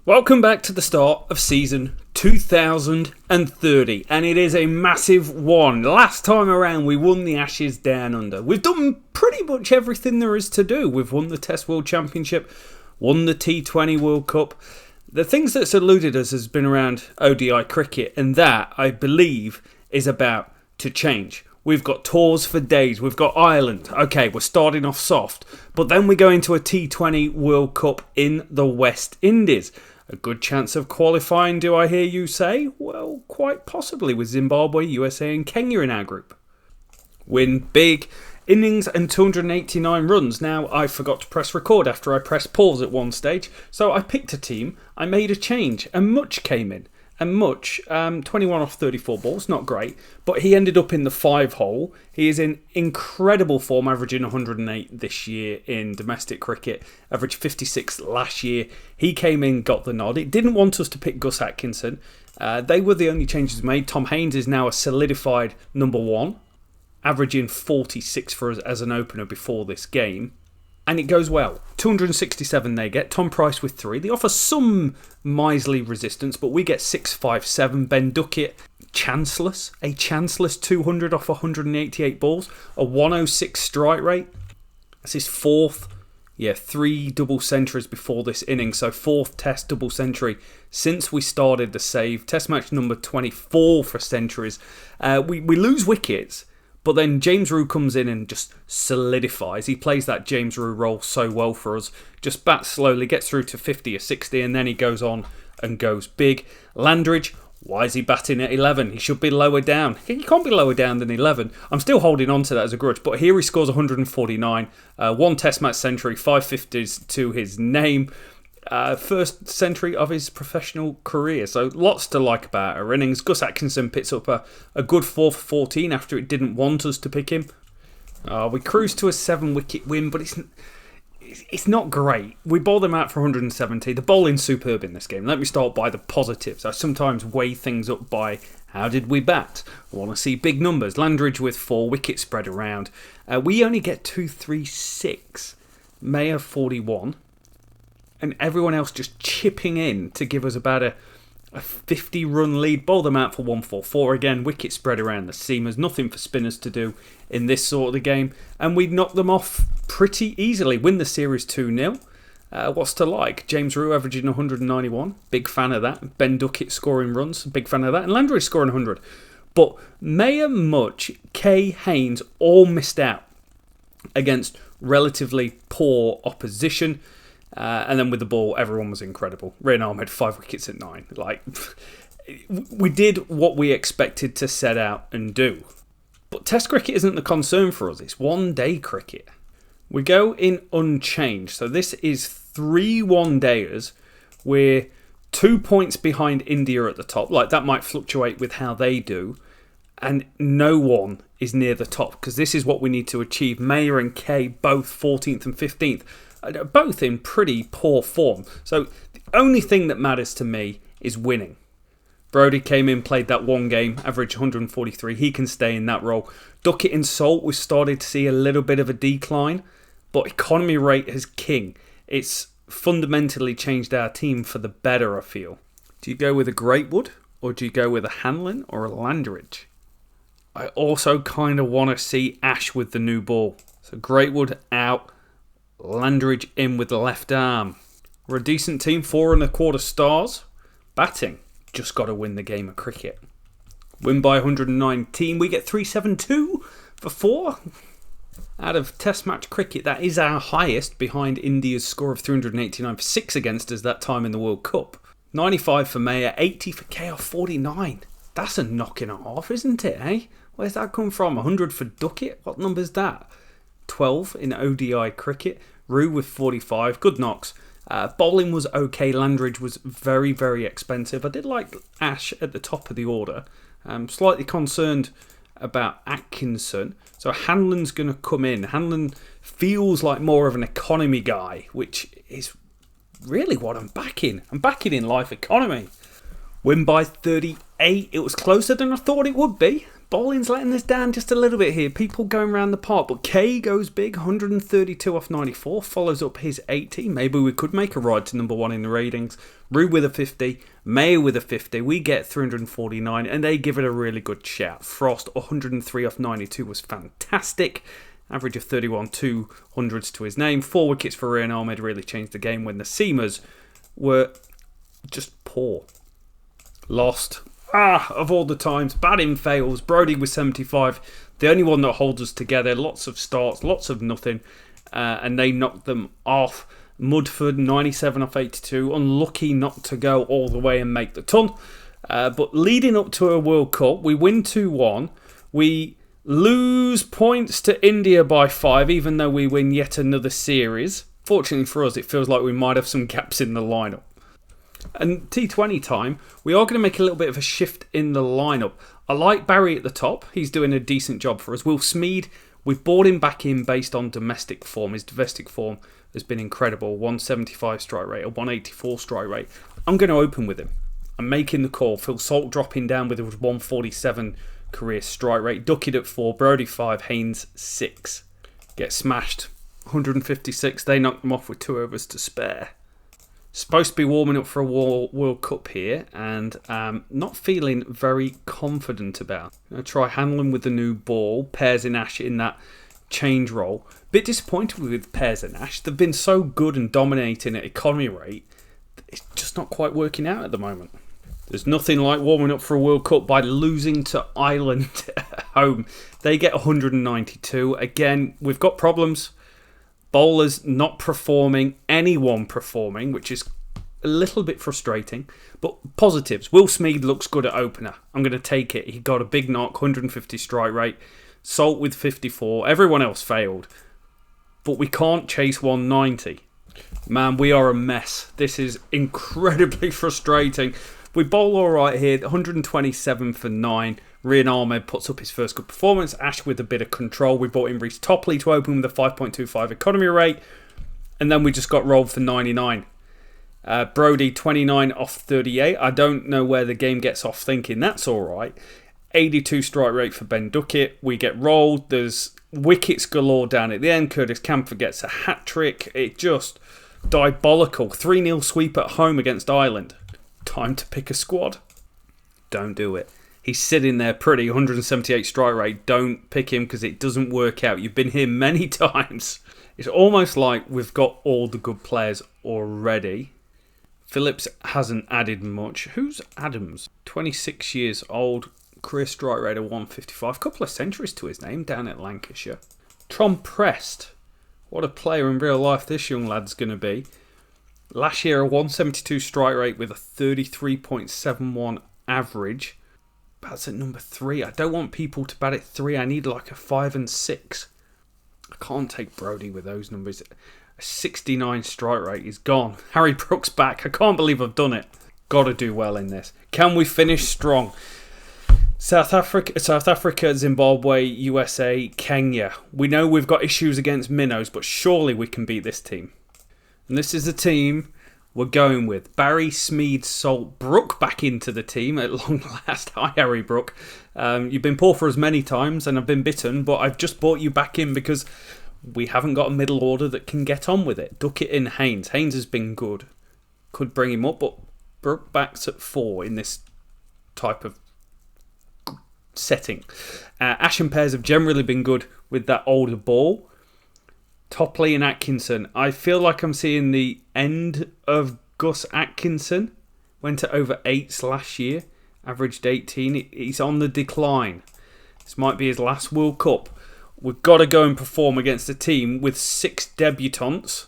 Welcome back to the start of season 2030, and it is a massive one. Last time around we won the Ashes Down Under. We've done pretty much everything there is to do. We've won the Test World Championship, won the T20 World Cup. The things that's eluded us has been around ODI Cricket, and that, I believe, is about to change. We've got tours for days. We've got Ireland. Okay, we're starting off soft. But then we go into a T20 World Cup in the West Indies. A good chance of qualifying, do I hear you say? Well, quite possibly, with Zimbabwe, USA and Kenya in our group. Win big. Innings and 289 runs. Now, I forgot to press record after I pressed pause at one stage. So I picked a team. I made a change. And Much came in. And Much, 21 off 34 balls, not great, but he ended up in the 5-hole. He is in incredible form, averaging 108 this year in domestic cricket, averaged 56 last year. He came in, got the nod. It didn't want us to pick Gus Atkinson. They were the only changes made. Tom Haines is now a solidified number one, averaging 46 for us as an opener before this game. And it goes well. 267 they get. Tom Price with 3. They offer some miserly resistance, but we get 657. Ben Duckett, chanceless. A chanceless 200 off 188 balls. A 106 strike rate. That's his fourth. 3 double centuries before this inning. So 4th Test double century since we started the save. Test match number 24 for centuries. We lose wickets. But then JOur comes in and just solidifies. He plays that JOur role so well for us. Just bats slowly, gets through to 50 or 60, and then he goes on and goes big. Landridge, why is he batting at 11? He should be lower down. He can't be lower down than 11. I'm still holding on to that as a grudge, but here he scores 149. 1 Test match century, 550s to his name. First century of his professional career, so lots to like about our innings. Gus Atkinson picks up a good 4 for 14 after it didn't want us to pick him. We cruise to a 7-wicket win, but it's not great. We bowl them out for 170. The bowling's superb in this game. Let me start by the positives. I sometimes weigh things up by how did we bat. I want to see big numbers. Landridge with 4 wickets spread around. We only get 236. Mayer 41. And everyone else just chipping in to give us about a 50-run lead. Bowl them out for 144 again. Wicket spread around the seamers. Nothing for spinners to do in this sort of the game. And we knock them off pretty easily. Win the series 2-0. What's to like? JOur averaging 191. Big fan of that. Ben Duckett scoring runs. Big fan of that. And Landry scoring 100. But Mayer, Much, Kay, Haines all missed out against relatively poor opposition. And then with the ball, everyone was incredible. Rain Ahmed, 5 wickets at 9. We did what we expected to set out and do. But Test cricket isn't the concern for us. It's one-day cricket. We go in unchanged. So this is 3 one-dayers. We're 2 points behind India at the top. That might fluctuate with how they do. And no one is near the top, because this is what we need to achieve. Mayer and Kay both 14th and 15th. Both in pretty poor form. So the only thing that matters to me is winning. Brody came in, played that one game, averaged 143. He can stay in that role. Duckett and Salt, we started to see a little bit of a decline, but economy rate is king. It's fundamentally changed our team for the better, I feel. Do you go with a Greatwood, or do you go with a Hanlon or a Landridge? I also kind of want to see Ash with the new ball. So Greatwood out. Landridge in with the left arm. We're a decent team, 4 1/4 stars. Batting, just got to win the game of cricket. Win by 119. We get 372 for 4. Out of Test match cricket, that is our highest, behind India's score of 389 for 6 against us that time in the World Cup. 95 for Mayer, 80 for KR, 49. That's a knock and a half, isn't it, eh? Where's that come from? 100 for Duckett? What number's that? 12 in ODI Cricket. Rue with 45. Good knocks. Bowling was okay. Landridge was very, very expensive. I did like Ash at the top of the order. Slightly concerned about Atkinson. So Hanlon's going to come in. Hanlon feels like more of an economy guy, which is really what I'm backing. I'm backing in life economy. Win by 38. It was closer than I thought it would be. Bowling's letting us down just a little bit here. People going around the park, but K goes big, 132 off 94, follows up his 80. Maybe we could make a ride to number 1 in the ratings. Rue with a 50, Mayo with a 50. We get 349, and they give it a really good shout. Frost, 103 off 92 was fantastic. Average of 31 200s to his name. 4 wickets for Rian Ahmed really changed the game when the Seamers were just poor. Lost. Of all the times, batting fails. Brodie with 75, the only one that holds us together. Lots of starts, lots of nothing, and they knocked them off. Mudford, 97 off 82, unlucky not to go all the way and make the ton. But leading up to a World Cup, we win 2-1. We lose points to India by 5, even though we win yet another series. Fortunately for us, it feels like we might have some gaps in the lineup. And T20 time, we are going to make a little bit of a shift in the lineup. I like Barry at the top. He's doing a decent job for us. Will Smeed, we've brought him back in based on domestic form. His domestic form has been incredible. 175 strike rate, a 184 strike rate. I'm going to open with him. I'm making the call. Phil Salt dropping down with a 147 career strike rate. Duckett at 4, Brodie 5, Haynes 6. Get smashed. 156. They knocked them off with 2 overs to spare. Supposed to be warming up for a World Cup here, and not feeling very confident about. I'm going to try handling with the new ball. Pears and Ash in that change role. Bit disappointed with Pears and Ash. They've been so good and dominating at economy rate. It's just not quite working out at the moment. There's nothing like warming up for a World Cup by losing to Ireland at home. They get 192. Again, we've got problems. Bowlers not performing, anyone performing, which is a little bit frustrating. But positives. Will Smeed looks good at opener. I'm going to take it. He got a big knock, 150 strike rate. Salt with 54. Everyone else failed. But we can't chase 190. Man, we are a mess. This is incredibly frustrating. We bowl all right here. 127 for 9. Rian Ahmed puts up his first good performance. Ash with a bit of control. We brought in Reece Topley to open with a 5.25 economy rate. And then we just got rolled for 99. Brodie, 29 off 38. I don't know where the game gets off thinking that's all right. 82 strike rate for Ben Duckett. We get rolled. There's wickets galore down at the end. Curtis Camphor gets a hat-trick. It just diabolical. 3-0 sweep at home against Ireland. Time to pick a squad. Don't do it. He's sitting there pretty, 178 strike rate. Don't pick him because it doesn't work out. You've been here many times. It's almost like we've got all the good players already. Phillips hasn't added much. Who's Adams? 26 years old. Career strike rate of 155. Couple of centuries to his name down at Lancashire. Tron Prest. What a player in real life this young lad's going to be. Last year a 172 strike rate with a 33.71 average. That's at number 3. I don't want people to bat at 3. I need like a 5 and 6. I can't take Brodie with those numbers. A 69 strike rate is gone. Harry Brook's back. I can't believe I've done it. Got to do well in this. Can we finish strong? South Africa, Zimbabwe, USA, Kenya. We know we've got issues against minnows, but surely we can beat this team. And this is the team we're going with. Barry, Smeed, Salt, Brook back into the team at long last. Hi, Harry Brook. You've been poor for us many times and I've been bitten, but I've just brought you back in because we haven't got a middle order that can get on with it. Duckett in Haynes. Haynes has been good. Could bring him up, but Brook backs at 4 in this type of setting. Ash and Pears have generally been good with that older ball. Topley and Atkinson. I feel like I'm seeing the end of Gus Atkinson. Went to over 8s last year. Averaged 18. He's on the decline. This might be his last World Cup. We've got to go and perform against a team with 6 debutants.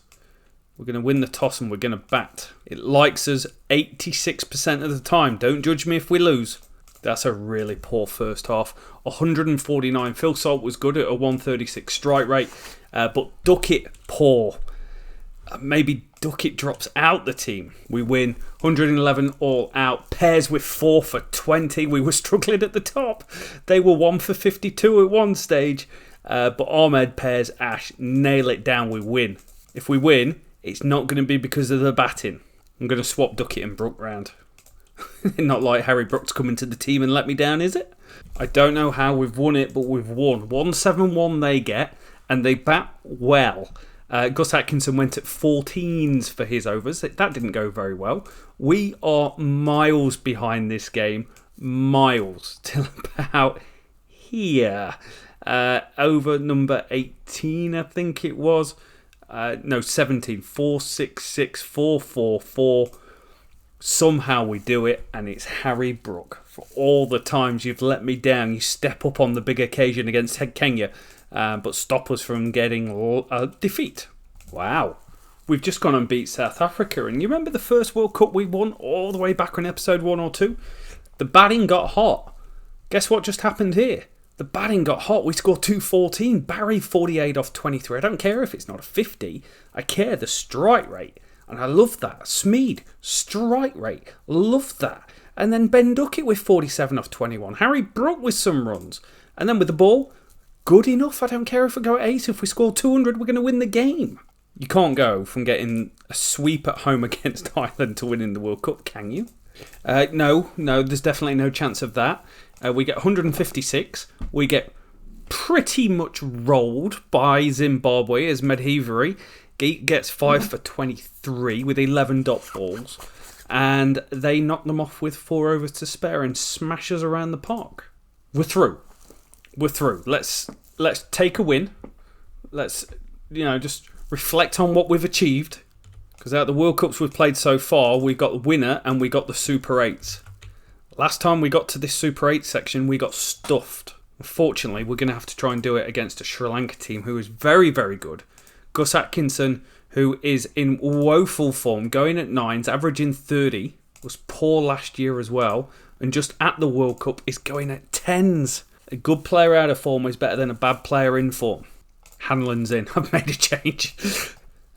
We're going to win the toss and we're going to bat. It likes us 86% of the time. Don't judge me if we lose. That's a really poor first half. 149. Phil Salt was good at a 136 strike rate. But Duckett, poor. Maybe Duckett drops out the team. We win 111 all out. Pears with 4 for 20. We were struggling at the top. They were 1 for 52 at one stage. But Ahmed, Pears, Ash nail it down. We win. If we win, it's not going to be because of the batting. I'm going to swap Duckett and Brook round. Not like Harry Brook's coming to the team and let me down, is it? I don't know how we've won it, but we've won. 171 they get, and they bat well. Gus Atkinson went at 14s for his overs. That didn't go very well. We are miles behind this game. Miles till about here. Over number 18, I think it was. No, 17. 466, 444. Somehow we do it, and it's Harry Brook. For all the times you've let me down, you step up on the big occasion against Kenya, but stop us from getting a defeat. Wow. We've just gone and beat South Africa, and you remember the first World Cup we won all the way back on episode 1 or 2? The batting got hot. Guess what just happened here? The batting got hot. We scored 214. Barry 48 off 23. I don't care if it's not a 50. I care the strike rate. And I love that. Smeed, strike rate. Love that. And then Ben Duckett with 47 off 21. Harry Brook with some runs. And then with the ball, good enough. I don't care if we go at 8. If we score 200, we're going to win the game. You can't go from getting a sweep at home against Ireland to winning the World Cup, can you? No, there's definitely no chance of that. We get 156. We get pretty much rolled by Zimbabwe as Medhivari gets 5 for 23 with 11 dot balls. And they knock them off with 4 overs to spare and smash us around the park. We're through. Let's take a win. Let's, just reflect on what we've achieved. Because out of the World Cups we've played so far, we got the winner and we got the Super 8s. Last time we got to this Super 8 section, we got stuffed. Unfortunately, we're going to have to try and do it against a Sri Lanka team who is very, very good. Gus Atkinson, who is in woeful form, going at 9s, averaging 30, was poor last year as well, and just at the World Cup is going at 10s. A good player out of form is better than a bad player in form. Hanlon's in. I've made a change.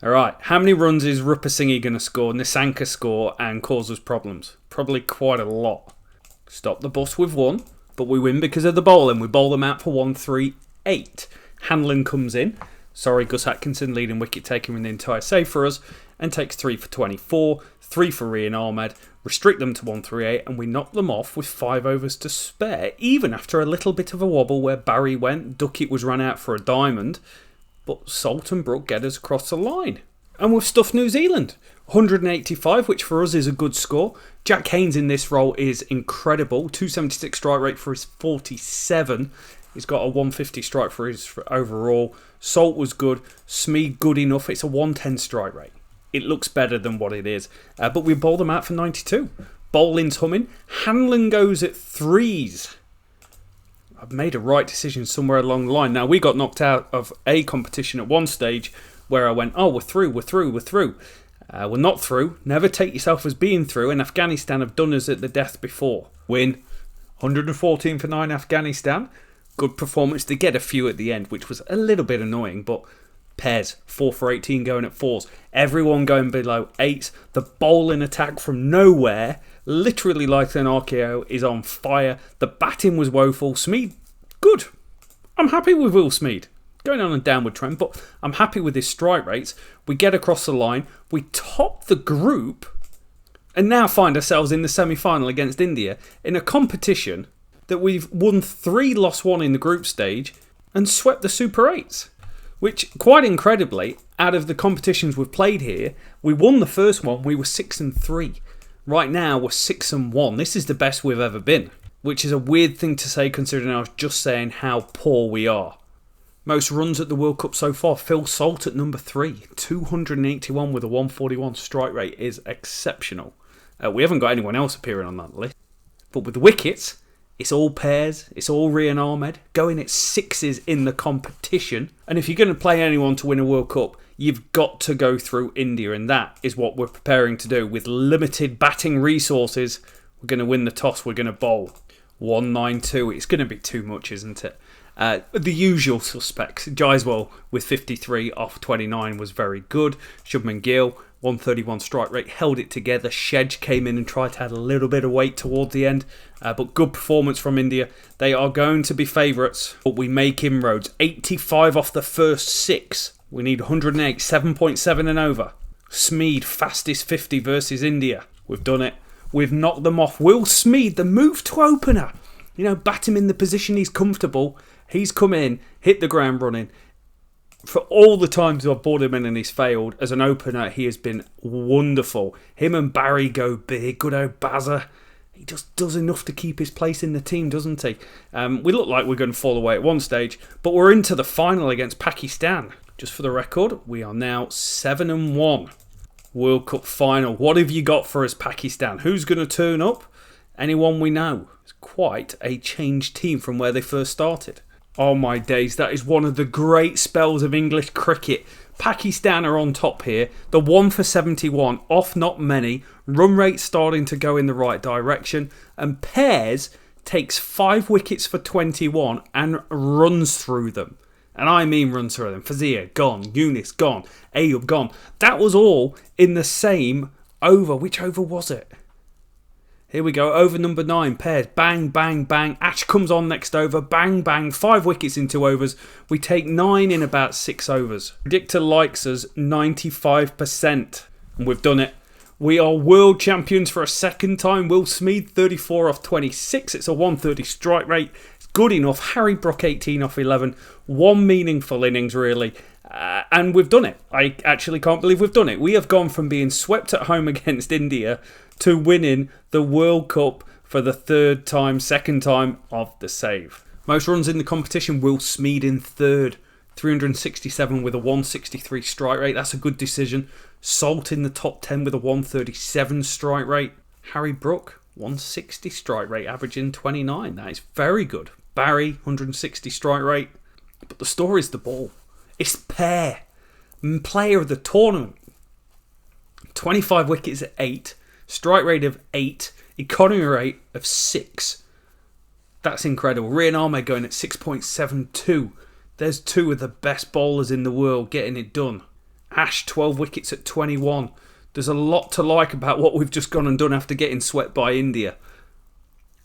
Alright, how many runs is Rupasinghe going to score, Nissanka score, and cause us problems? Probably quite a lot. Stop the bus with 1, but we win because of the bowling. We bowl them out for 138. Hanlon comes in. Sorry, Gus Atkinson, leading wicket taker in the entire save for us, and takes 3 for 24, 3 for Rian Ahmed, restrict them to 138, and we knock them off with 5 overs to spare, even after a little bit of a wobble where Barry went, Duckett was run out for a diamond, but Salt and Brook get us across the line. And we've stuffed New Zealand. 185, which for us is a good score. Jack Haynes in this role is incredible. 276 strike rate for his 47. He's got a 150 strike for his overall. Salt was good. Smeed good enough. It's a 110 strike rate. It looks better than what it is. But we bowl them out for 92. Bowling's humming. Hanlon goes at 3s. I've made a right decision somewhere along the line. Now, we got knocked out of a competition at one stage where I went, we're through. We're not through. Never take yourself as being through. And Afghanistan have done us at the death before. Win 114 for 9 Afghanistan. Good performance. They get a few at the end, which was a little bit annoying. But pairs, 4 for 18 going at 4s. Everyone going below 8s. The bowling attack from nowhere, literally like an RKO, is on fire. The batting was woeful. Smeed, good. I'm happy with Will Smeed. Going on a downward trend, but I'm happy with his strike rates. We get across the line. We top the group and now find ourselves in the semi-final against India in a competition that we've won 3, lost 1 in the group stage and swept the Super 8s. Which, quite incredibly, out of the competitions we've played here, we won the first one, we were 6-3. Right now, we're 6-1. This is the best we've ever been. Which is a weird thing to say considering I was just saying how poor we are. Most runs at the World Cup so far, Phil Salt at number 3. 281 with a 141 strike rate is exceptional. We haven't got anyone else appearing on that list. But with the wickets, it's all pairs, it's all Rian Ahmed, going at 6s in the competition. And if you're going to play anyone to win a World Cup, you've got to go through India, and that is what we're preparing to do. With limited batting resources, we're going to win the toss, we're going to bowl. 192, it's going to be too much, isn't it? The usual suspects. Jaiswal with 53 off 29 was very good. Shubman Gill, 131 strike rate, held it together. Shedge came in and tried to add a little bit of weight towards the end. But good performance from India. They are going to be favourites, but we make inroads. 85 off the first 6. We need 108, 7.7 and over. Smeed, fastest 50 versus India. We've done it. We've knocked them off. Will Smeed, the move to opener. You know, bat him in the position he's comfortable. He's come in, hit the ground running. For all the times I've brought him in and he's failed, as an opener, he has been wonderful. Him and Barry go big. Good old Bazza. He just does enough to keep his place in the team, doesn't he? We look like we're going to fall away at one stage, but we're into the final against Pakistan. Just for the record, we are now 7-1. World Cup final. What have you got for us, Pakistan? Who's going to turn up? Anyone we know? It's quite a changed team from where they first started. Oh my days, that is one of the great spells of English cricket. Pakistan are on top here. The 1 for 71, off not many. Run rate starting to go in the right direction. And Pears takes 5 wickets for 21 and runs through them. And I mean runs through them. Fazia, gone. Yunis, gone. Ayub, gone. That was all in the same over. Which over was it? Here we go, over number 9, Pears, bang, bang, bang. Ash comes on next over, bang, bang, 5 wickets in 2 overs. We take 9 in about 6 overs. Predictor likes us 95%, and we've done it. We are world champions for a second time. Will Smeed, 34 off 26. It's a 130 strike rate. It's good enough. Harry Brook, 18 off 11. One meaningful innings, really. And we've done it. I actually can't believe we've done it. We have gone from being swept at home against India to winning the World Cup for the second time of the save. Most runs in the competition, Will Smeed in third. 367 with a 163 strike rate. That's a good decision. Salt in the top 10 with a 137 strike rate. Harry Brook, 160 strike rate, averaging 29. That is very good. Barry, 160 strike rate. But the story is the ball. It's Pear, player of the tournament. 25 wickets at 8. Strike rate of 8. Economy rate of 6. That's incredible. Rian Ahmed going at 6.72. There's 2 of the best bowlers in the world getting it done. Ash, 12 wickets at 21. There's a lot to like about what we've just gone and done after getting swept by India.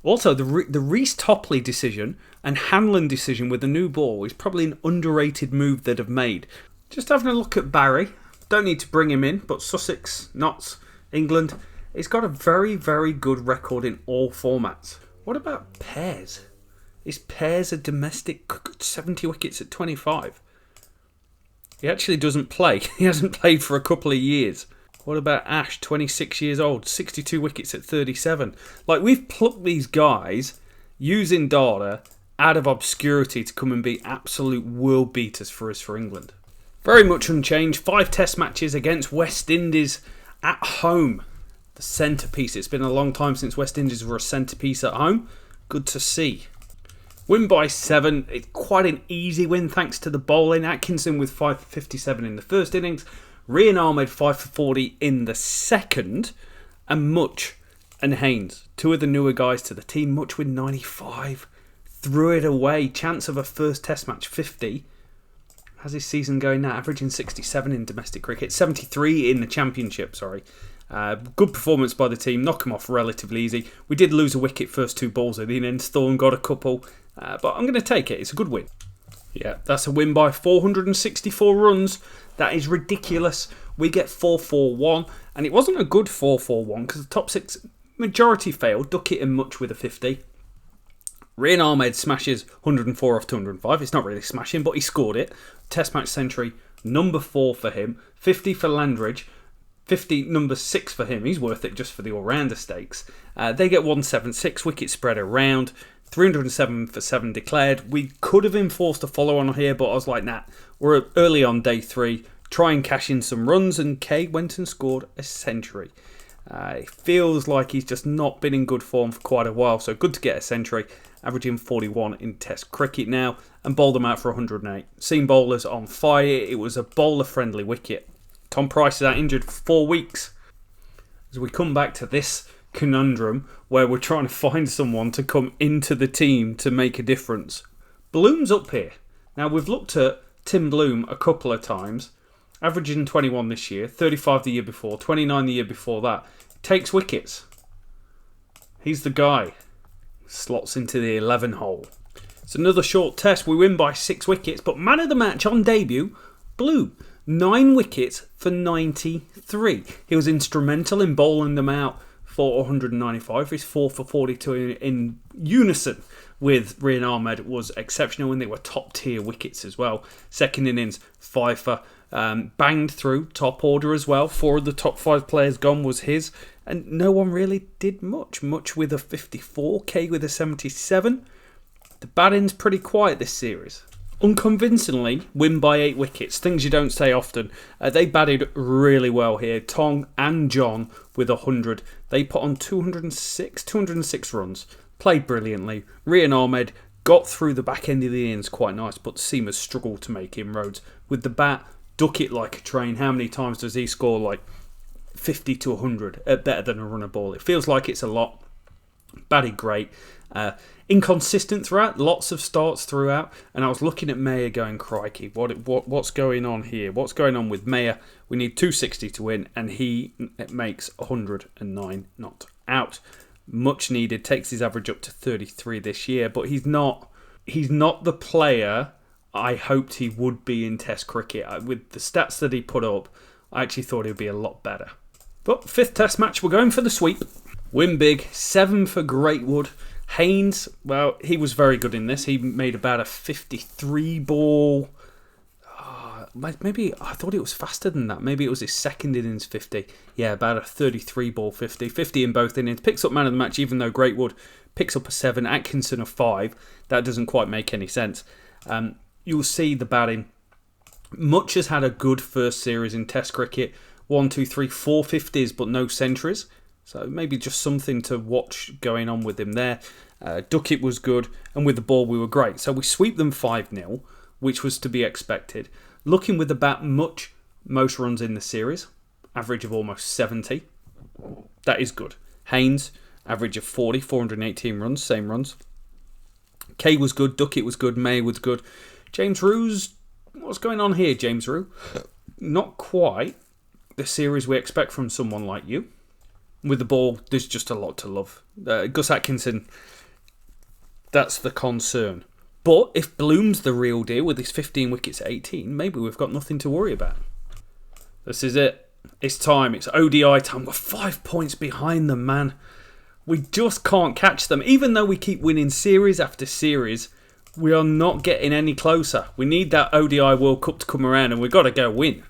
Also, the Reece Topley decision and Hanlon decision with the new ball is probably an underrated move that have made. Just having a look at Barry. Don't need to bring him in, but Sussex, Notts, England. He's got a very, very good record in all formats. What about Pears? Is Pears a domestic 70 wickets at 25? He actually doesn't play. He hasn't played for a couple of years. What about Ash, 26 years old, 62 wickets at 37? Like, we've plucked these guys using data out of obscurity to come and be absolute world beaters for us for England. Very much unchanged. 5 test matches against West Indies at home. The centrepiece. It's been a long time since West Indies were a centrepiece at home. Good to see. Win by 7. It's quite an easy win thanks to the bowling. Atkinson with 5 for 57 in the first innings. Rian Ahmed 5 for 40 in the second. And Much and Haynes, 2 of the newer guys to the team. Much with 95. Threw it away. Chance of a first test match, 50. How's his season going now? Averaging 67 in domestic cricket. 73 in the championship, sorry. Good performance by the team. Knock them off relatively easy. We did lose a wicket first 2 balls at the end. Thorne got a couple. But I'm going to take it. It's a good win. Yeah, that's a win by 464 runs. That is ridiculous. We get 4-4-1. And it wasn't a good 4-4-1 because the top 6 majority failed. Duckett and Much with a 50. Rian Ahmed smashes 104 off 205. It's not really smashing, but he scored it. Test match century, number 4 for him. 50 for Landridge. 50, number 6 for him. He's worth it just for the all-rounder stakes. They get 176, wicket spread around. 307 for 7 declared. We could have enforced a follow-on here, but I was like, nah, we're early on day 3. Try and cash in some runs, and Kay went and scored a century. It feels like he's just not been in good form for quite a while, so good to get a century. Averaging 41 in Test cricket now, and bowled them out for 108. Seen bowlers on fire. It was a bowler-friendly wicket. Tom Price is out injured for 4 weeks. As we come back to this conundrum where we're trying to find someone to come into the team to make a difference. Bloom's up here. Now, we've looked at Tim Bloom a couple of times. Averaging 21 this year, 35 the year before, 29 the year before that. Takes wickets. He's the guy. Slots into the 11 hole. It's another short test. We win by 6 wickets, but man of the match on debut, Bloom. 9 wickets for 93. He was instrumental in bowling them out for 195. His 4 for 42 in unison with Rian Ahmed was exceptional, and they were top tier wickets as well. Second innings, 5 for banged through top order as well. 4 of the top 5 players gone was his, and no one really did much with a 54, K with a 77. The batting's pretty quiet this series. Unconvincingly, win by 8 wickets, things you don't say often. They batted really well here. Tong and John with 100. They put on 206 runs. Played brilliantly. Rian Ahmed got through the back end of the innings quite nice, but the seamers struggled to make inroads. With the bat, duck it like a train. How many times does he score? Like 50 to 100, better than a runner ball. It feels like it's a lot. Batted great. Inconsistent throughout, lots of starts throughout, and I was looking at Mayer going, crikey, what's going on here? What's going on with Mayer? We need 260 to win, and he makes 109 not out. Much needed, takes his average up to 33 this year, but he's not the player I hoped he would be in Test cricket. With the stats that he put up, I actually thought he'd be a lot better. But 5th Test match, we're going for the sweep. Win big, 7 for Greatwood. Haynes, well, he was very good in this. He made about a 53 ball. Maybe, I thought it was faster than that. Maybe it was his second innings 50. Yeah, about a 33 ball 50. 50 in both innings. Picks up man of the match, even though Greatwood picks up a 7. Atkinson a 5. That doesn't quite make any sense. You'll see the batting. Much has had a good first series in Test cricket. 1, 2, 3, 4 50s, but no centuries. So maybe just something to watch going on with him there. Duckett was good, and with the ball we were great. So we sweep them 5-0, which was to be expected. Looking with the bat, most runs in the series. Average of almost 70. That is good. Haynes, average of 40, 418 runs, same runs. Kay was good, Duckett was good, May was good. James Rew's, what's going on here, James Rew? Not quite the series we expect from someone like you. With the ball, there's just a lot to love. Gus Atkinson, that's the concern. But if Bloom's the real deal with his 15 wickets at 18, maybe we've got nothing to worry about. This is it. It's time. It's ODI time. We're 5 points behind them, man. We just can't catch them. Even though we keep winning series after series, we are not getting any closer. We need that ODI World Cup to come around, and we've got to go win.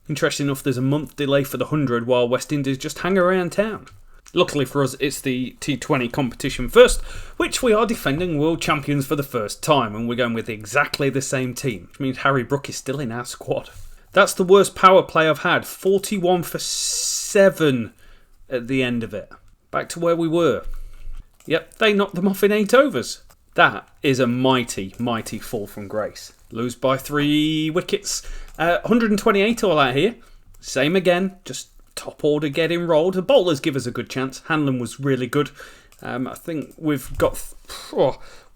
Interesting enough, there's a month delay for the 100 while West Indies just hang around town. Luckily for us, it's the T20 competition first, which we are defending world champions for the first time, and we're going with exactly the same team, which means Harry Brook is still in our squad. That's the worst power play I've had, 41 for 7 at the end of it. Back to where we were. Yep, they knocked them off in 8 overs. That is a mighty, mighty fall from grace. Lose by 3 wickets. 128 all out here. Same again, just top order getting rolled. The bowlers give us a good chance. Hanlon was really good. I think we've got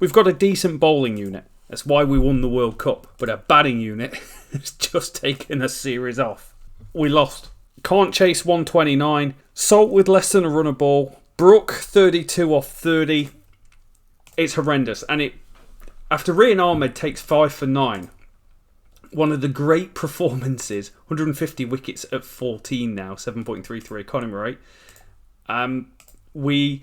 a decent bowling unit. That's why we won the World Cup. But our batting unit has just taken a series off. We lost. Can't chase 129. Salt with less than a run a ball. Brook 32 off 30. It's horrendous. And after Rian Ahmed takes 5 for 9, one of the great performances, 150 wickets at 14 now, 7.33 economy rate. We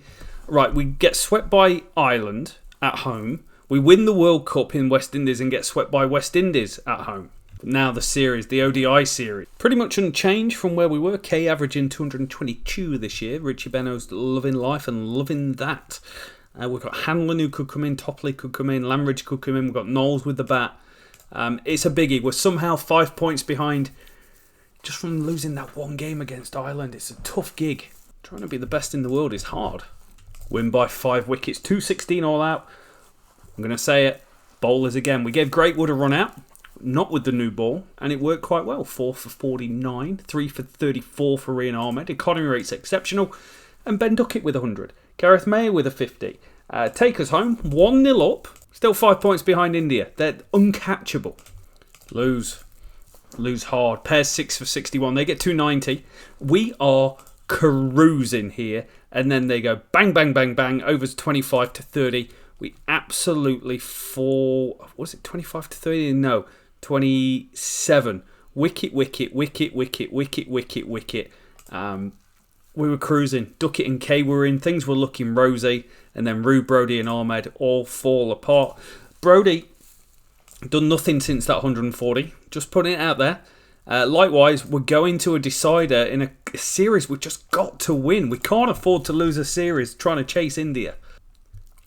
get swept by Ireland at home. We win the World Cup in West Indies and get swept by West Indies at home. Now the series, the ODI series, pretty much unchanged from where we were. Kay averaging 222 this year. Richie Beno's loving life and loving that. We've got Hanlon who could come in, Topley could come in, Lamridge could come in. We've got Knowles with the bat. It's a biggie. We're somehow 5 points behind just from losing that one game against Ireland. It's a tough gig. Trying to be the best in the world is hard. Win by 5 wickets, 216 all out. I'm going to say it. Bowlers again. We gave Greatwood a run out, not with the new ball, and it worked quite well. 4 for 49, 3 for 34 for Rian Ahmed. Economy rate's exceptional. And Ben Duckett with 100. Gareth Mayer with a 50. Take us home, 1-0 up. Still 5 points behind India. They're uncatchable. Lose hard. Pairs 6 for 61. They get 290. We are cruising here. And then they go bang, bang, bang, bang. Overs 25 to 30. We absolutely fall. Was it 25 to 30? No. 27. Wicket. we were cruising. Duckett and Kay were in. Things were looking rosy. And then Rue, Brody and Ahmed all fall apart. Brody done nothing since that 140. Just putting it out there. Likewise, we're going to a decider in a series we've just got to win. We can't afford to lose a series trying to chase India.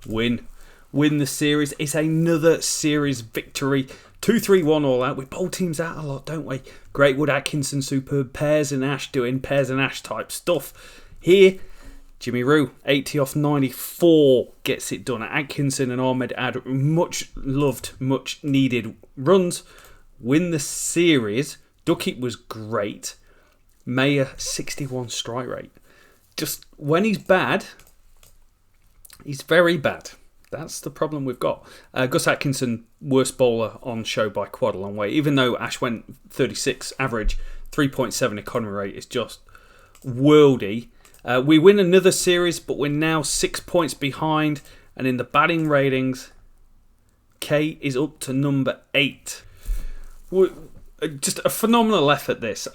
Win the series. It's another series victory. 2-3-1 all out. We bowl teams out a lot, don't we? Greatwood, Atkinson, superb. Pears and Ash doing Pears and Ash type stuff. Here, Jimmy Rue, 80 off 94, gets it done. Atkinson and Ahmed add much loved, much needed runs. Win the series. Duckett was great. Mayer, 61 strike rate. Just when he's bad, he's very bad. That's the problem we've got. Gus Atkinson, worst bowler on show by quite a long way. Even though Ash went 36 average, 3.7 economy rate is just worldy. We win another series, but we're now 6 points behind. And in the batting ratings, K is up to number 8. Just a phenomenal effort, this.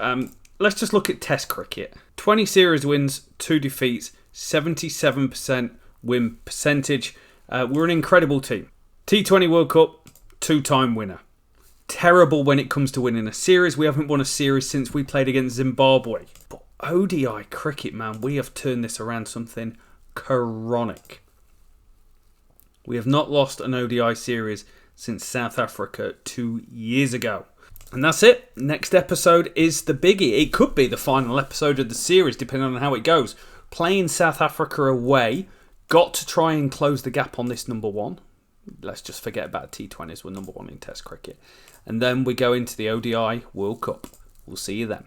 Let's just look at Test cricket. 20 series wins, 2 defeats, 77% win percentage. We're an incredible team. T20 World Cup, 2-time winner. Terrible when it comes to winning a series. We haven't won a series since we played against Zimbabwe. But ODI cricket, man, we have turned this around something chronic. We have not lost an ODI series since South Africa 2 years ago. And that's it. Next episode is the biggie. It could be the final episode of the series, depending on how it goes. Playing South Africa away. Got to try and close the gap on this number 1. Let's just forget about T20s. We're number 1 in Test cricket. And then we go into the ODI World Cup. We'll see you then.